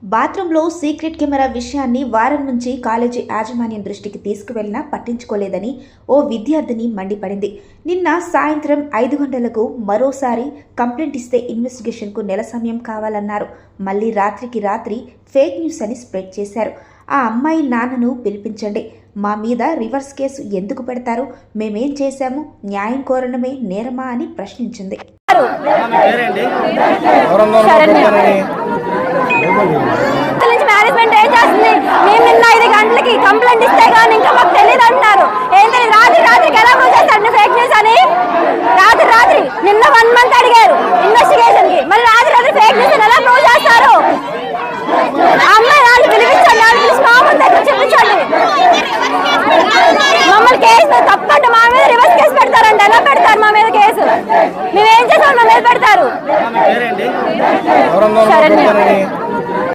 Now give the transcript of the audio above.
బాత్రూంలో secret camera విషయాన్ని వారం నుంచి కాలేజీ యాజమాన్యం దృష్టికి తీసుకువెళ్లినా పట్టించుకోలేదని ఓ విద్యార్థిని మండిపడింది. నిన్న సాయంత్రం 5 గంటలకు మరోసారి కంప్లైంట్ ఇస్తే ఇన్వెస్టిగేషన్కు నెల సమయం కావాలన్నారు. మళ్ళీ రాత్రికి రాత్రి ఫేక్ న్యూస్ అని స్ప్రెడ్ చేశారు. ఆ అమ్మాయి నాన్నను పిలిపించండి, మా మీద రివర్స్ కేసు ఎందుకు పెడతారు, మేమేం చేశాము, న్యాయం కోరడమే నేరమా అని ప్రశ్నించింది. మేనేజ్మెంట్ ఏం చేస్తుంది? మేము నిన్న 5 గంటలకి కంప్లైంట్ ఇస్తే కానీ ఇంకా మాకు తెలియదు అంటున్నారు. ఏం తెలియదు, రాత్రికి ఎలా ప్రూవ్ చేస్తారండి ఫేక్ న్యూస్ అని? రాత్రి నిన్న 1 మంత్ అడిగారు ఇన్వెస్టిగేషన్ కి, మరి రాత్రి ఫేక్ న్యూస్ ఎలా ప్రూవ్ చేస్తారు?